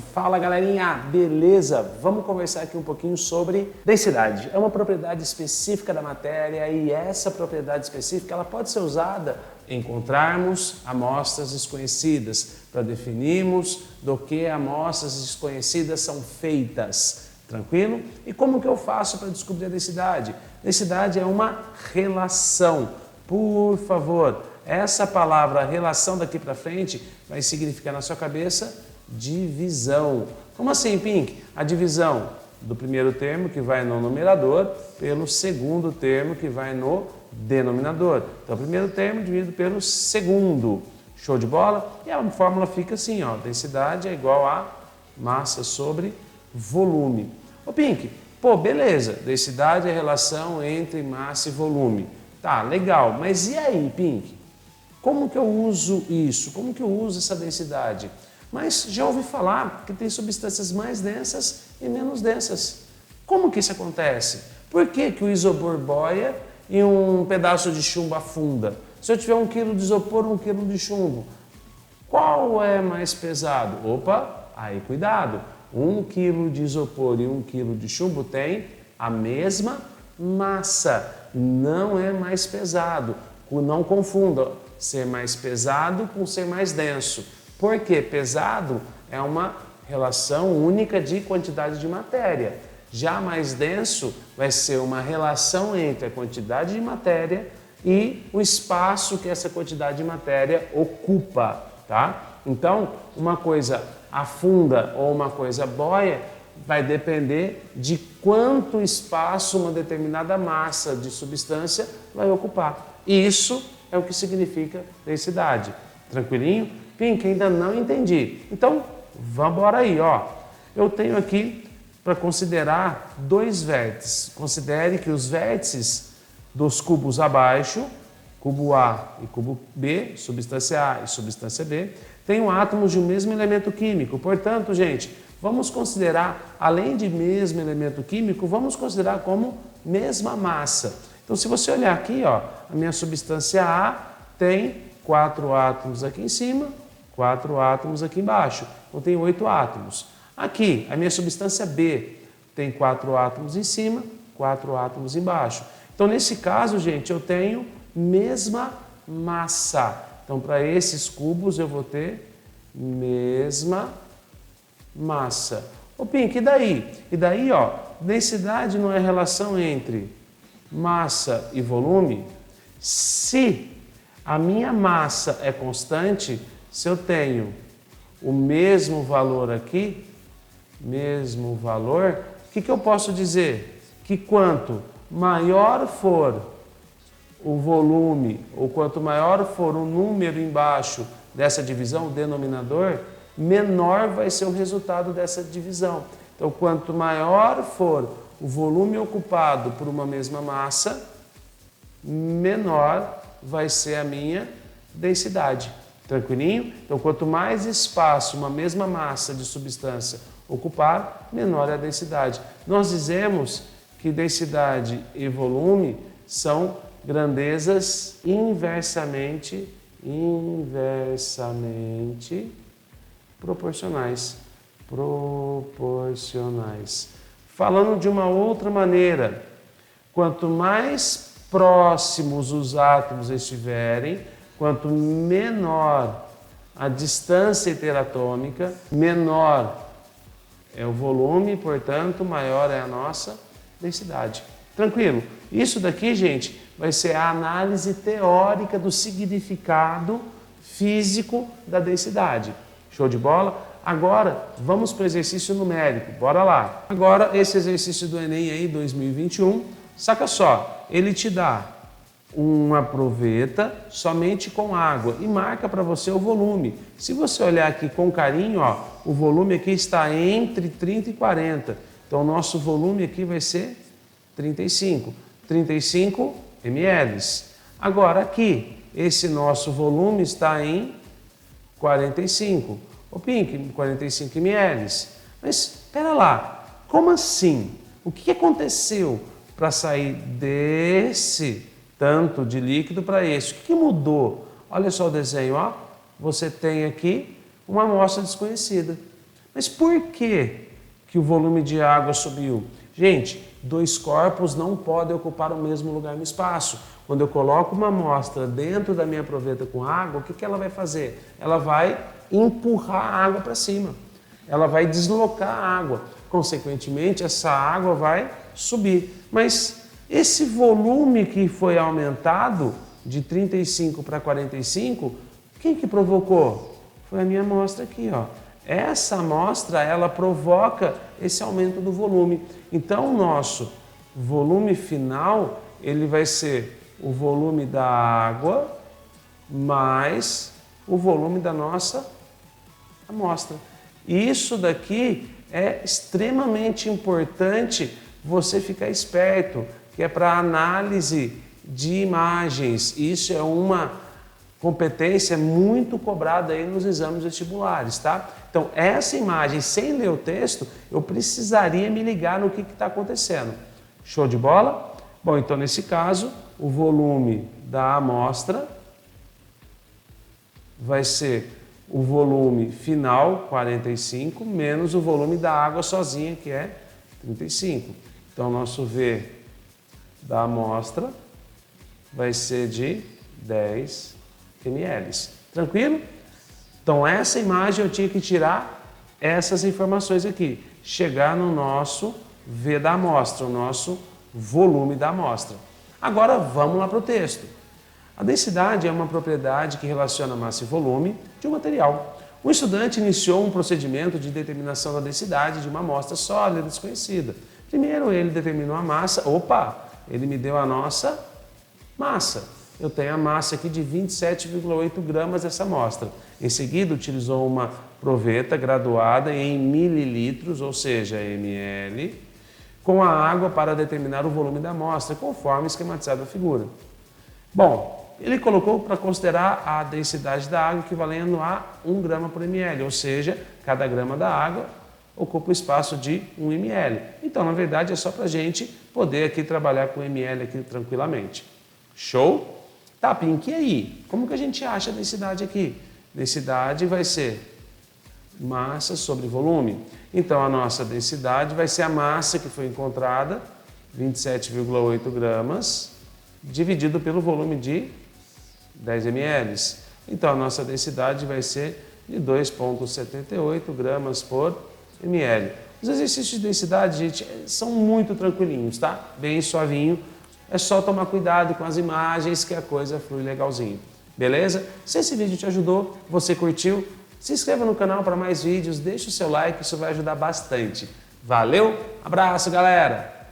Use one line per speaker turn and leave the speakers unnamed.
Fala galerinha, beleza? Vamos conversar aqui um pouquinho sobre densidade. É uma propriedade específica da matéria e essa propriedade específica ela pode ser usada em encontrarmos amostras desconhecidas, para definirmos do que amostras desconhecidas são feitas. Tranquilo? E como que eu faço para descobrir a densidade? Densidade é uma relação. Por favor, essa palavra relação daqui para frente vai significar na sua cabeça divisão. Como assim, Pink? A divisão do primeiro termo que vai no numerador pelo segundo termo que vai no denominador. Então, o primeiro termo dividido pelo segundo. Show de bola? E a fórmula fica assim, ó, densidade é igual a massa sobre volume. Ô, Pink, pô, beleza, densidade é a relação entre massa e volume. Tá, legal, mas e aí, Pink? Como que eu uso isso? Como que eu uso essa densidade? Mas já ouvi falar que tem substâncias mais densas e menos densas. Como que isso acontece? Por que que o isopor boia e um pedaço de chumbo afunda? Se eu tiver 1 kg de isopor, 1 kg de chumbo, qual é mais pesado? Opa, aí cuidado. 1 kg de isopor e 1 kg de chumbo tem a mesma massa. Não é mais pesado. Não confunda ser mais pesado com ser mais denso. Porque pesado é uma relação única de quantidade de matéria. Já mais denso vai ser uma relação entre a quantidade de matéria e o espaço que essa quantidade de matéria ocupa, tá? Então, uma coisa afunda ou uma coisa boia vai depender de quanto espaço uma determinada massa de substância vai ocupar. Isso é o que significa densidade. Tranquilinho? Pink, ainda não entendi. Então, vamos embora aí, ó. Eu tenho aqui para considerar 2 vértices. Considere que os vértices dos cubos abaixo, cubo A e cubo B, substância A e substância B, têm átomos de um mesmo elemento químico. Portanto, gente, vamos considerar, além de mesmo elemento químico, vamos considerar como mesma massa. Então, se você olhar aqui, ó, a minha substância A tem 4 átomos aqui em cima, 4 átomos aqui embaixo. Então, tem 8 átomos. Aqui, a minha substância B tem 4 átomos em cima, 4 átomos embaixo. Então, nesse caso, gente, eu tenho mesma massa. Então, para esses cubos, eu vou ter mesma massa. Ô, Pink, e daí? E daí, ó, densidade não é relação entre massa e volume? Se a minha massa é constante, se eu tenho o mesmo valor aqui, mesmo valor, o que eu posso dizer? Que quanto maior for o volume, ou quanto maior for o número embaixo dessa divisão, o denominador, menor vai ser o resultado dessa divisão. Então, quanto maior for o volume ocupado por uma mesma massa, menor vai ser a minha densidade. Tranquilinho? Então, quanto mais espaço uma mesma massa de substância ocupar, menor é a densidade. Nós dizemos que densidade e volume são grandezas inversamente proporcionais. Falando de uma outra maneira, quanto mais próximos os átomos estiverem, quanto menor a distância interatômica, menor é o volume, portanto, maior é a nossa densidade. Tranquilo? Isso daqui, gente, vai ser a análise teórica do significado físico da densidade. Show de bola? Agora, vamos para o exercício numérico. Bora lá. Agora, esse exercício do Enem aí, 2021, saca só, ele te dá uma proveta somente com água e marca para você o volume. Se você olhar aqui com carinho, ó, o volume aqui está entre 30 e 40. Então, o nosso volume aqui vai ser 35 ml. Agora, aqui, esse nosso volume está em 45. Ô, Pink, 45 ml. Mas, espera lá, como assim? O que aconteceu para sair desse tanto de líquido para esse? O que mudou? Olha só o desenho, ó. Você tem aqui uma amostra desconhecida. Mas por que o volume de água subiu? Gente, dois corpos não podem ocupar o mesmo lugar no espaço. Quando eu coloco uma amostra dentro da minha proveta com água, o que ela vai fazer? Ela vai empurrar a água para cima. Ela vai deslocar a água. Consequentemente, essa água vai subir. Mas esse volume que foi aumentado de 35 para 45, quem que provocou? Foi a minha amostra aqui, ó. Essa amostra, ela provoca esse aumento do volume. Então, o nosso volume final, ele vai ser o volume da água mais o volume da nossa amostra. Isso daqui é extremamente importante você ficar esperto, que é para análise de imagens. Isso é uma competência muito cobrada aí nos exames vestibulares, tá? Então, essa imagem, sem ler o texto, eu precisaria me ligar no que está acontecendo. Show de bola? Bom, então, nesse caso, o volume da amostra vai ser o volume final, 45, menos o volume da água sozinha, que é 35. Então, nosso V da amostra vai ser de 10 ml. Tranquilo? Então, essa imagem eu tinha que tirar essas informações aqui. Chegar no nosso V da amostra, o nosso volume da amostra. Agora, vamos lá para o texto. A densidade é uma propriedade que relaciona massa e volume de um material. O estudante iniciou um procedimento de determinação da densidade de uma amostra sólida desconhecida. Primeiro, ele determinou a massa. Opa! Ele me deu a nossa massa. Eu tenho a massa aqui de 27,8 gramas dessa amostra. Em seguida, utilizou uma proveta graduada em mililitros, ou seja, ml, com a água para determinar o volume da amostra, conforme esquematizado na figura. Bom, ele colocou para considerar a densidade da água equivalendo a 1 grama por ml, ou seja, cada grama da água ocupa o espaço de 1 ml. Então, na verdade, é só para a gente poder aqui trabalhar com ml aqui tranquilamente. Show? Tá, Pink, e aí? Como que a gente acha a densidade aqui? Densidade vai ser massa sobre volume. Então, a nossa densidade vai ser a massa que foi encontrada, 27,8 gramas, dividido pelo volume de 10 ml. Então, a nossa densidade vai ser de 2,78 gramas por ml. Os exercícios de densidade, gente, são muito tranquilinhos, tá? Bem suavinho. É só tomar cuidado com as imagens que a coisa flui legalzinho. Beleza? Se esse vídeo te ajudou, você curtiu, se inscreva no canal para mais vídeos, deixa o seu like, isso vai ajudar bastante. Valeu, abraço, galera!